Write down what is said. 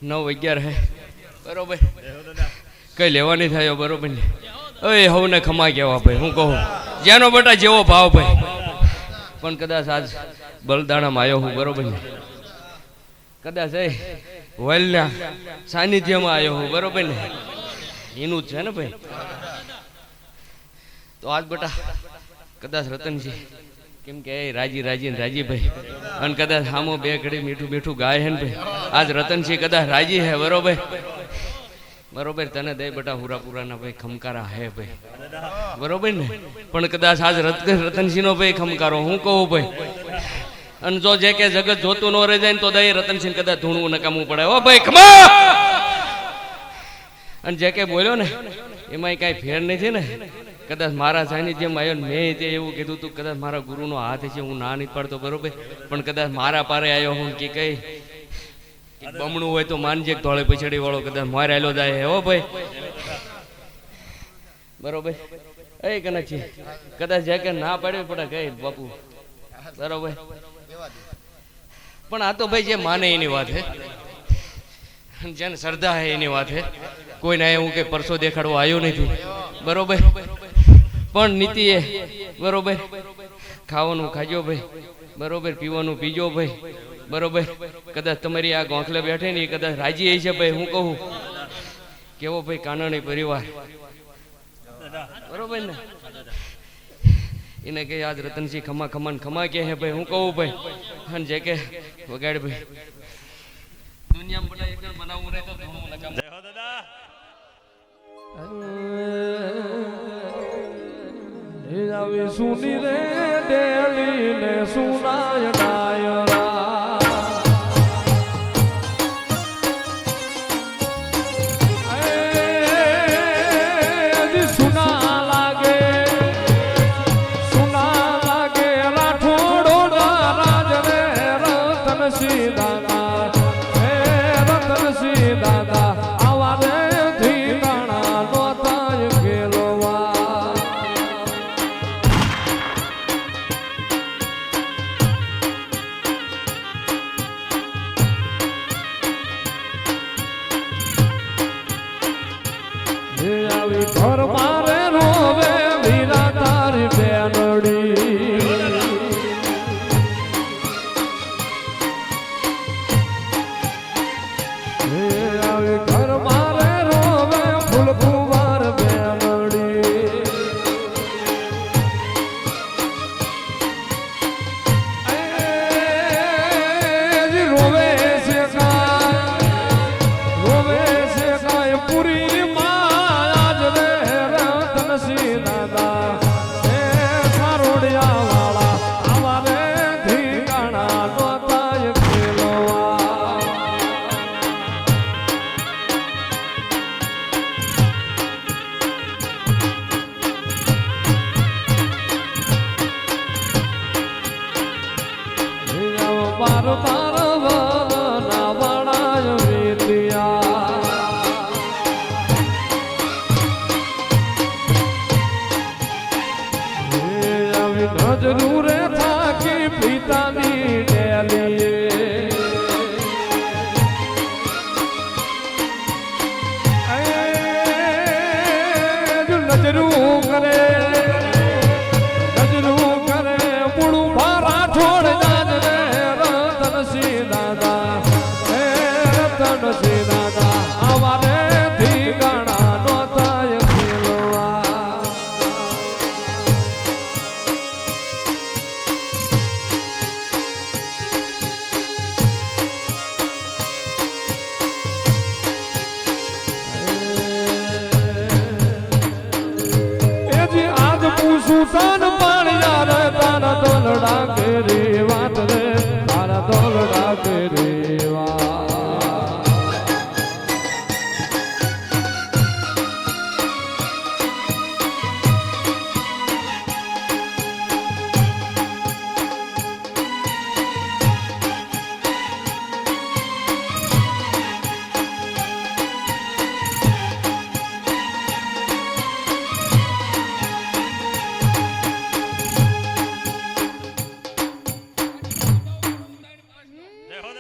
9:11 હે બરોબર કઈ લેવા નહીં થાય બરોબર ને એ હવને ખમા કેવા ભાઈ હું કહું જેનો બેટા જેવો ભાવ ભાઈ પણ કદાચ આજ બલદાણામાં આવ્યો હું બરોબર ને કદાચ એ વલના સાનિધ્યમાં આવ્યો હું બરોબર ને એનું જ છે ને ભાઈ તો આજ બેટા કદાચ રતનજી કેમ કે રાજી ને રાજી ભાઈ અને કદાચ હામો બે ઘડી મીઠું મીઠું ગાય હે ને ભાઈ આજ રતનજી કદાચ રાજી હે બરોબર બરોબર તને દે બેટા હુરાપુરાના ભાઈ ખમકારા હે ભાઈ બરોબર ને પણ કદાચ આજ રતનસિંહ નો ભાઈ ખમકારો હું કહું ભાઈ અને જો જે કે જગત જોતું ન રહી જાય ને તો દઈ રતનસિંહ કદાચ ધૂણવું નકામવું પડે ઓ ભાઈ ખમા અને જે કે બોલ્યો ને એમાં કઈ ફેર નથી ને કદાચ મારા સાનિધ્યમાં આવ્યો ને મેં તે એવું કીધું તું કદાચ મારા ગુરુનો હાથ છે હું ના નહીં પાડતો બરોબર પણ કદાચ મારા પારે આવ્યો હું કે કઈ બમણું હોય તો માનજે ધોળે પછડી વાળો કદાચ મારે આલો જાય હો ભાઈ બરોબર એ કનકજી કદાચ જે કે ના પાડવી પડે કઈ બાપુ બરોબર પણ આ તો ભાઈ જે માને એની વાત હે જેને શ્રદ્ધા હે એની વાત હે કોઈને હું કઈ પરસો દેખાડવા આવ્યો નથી બરોબર પણ નીતિ એ બરોબર ખાવાનું ખાજો ભાઈ બરોબર પીવાનું પીજો ભાઈ બરોબર કદાચ તમારી આ ગોખલે બેઠે ને કદાચ રાજી છે ભાઈ હું કહું કેવો ભાઈ કાનણી પરિવાર બરોબર ને એને કે આજ રતનસિંહ ખમા ખમાન ખમા કે હે ભાઈ હું કહું ભાઈ અને જે કે વગાડ ભાઈ દુનિયામાં બધા એક જણ બનાવવું રહે તો ધૂણવું નકામ જય હો દાદા આવી સુની રે ડેલી ને સુનાય ડાયરા ઘર મારે રોવે વીરા તારી બેનડી આવી ઘર મારે રોવે ફૂલ કુંવાર બેનડી રોવે છે કાય પૂરી જરૂરે થાકી પિતાની ડેલી નજરું કરે પૂળું ભારા છોડ જાજ રે રતનસિંહ દાદા હે રતનસિંહ દાદા આવારે ઠીકાણા નોતાય ખેલવા સુતાન પાણિયા રે તારા દોલડા કેરી વાત રે તારા દોલડા કેરી વાત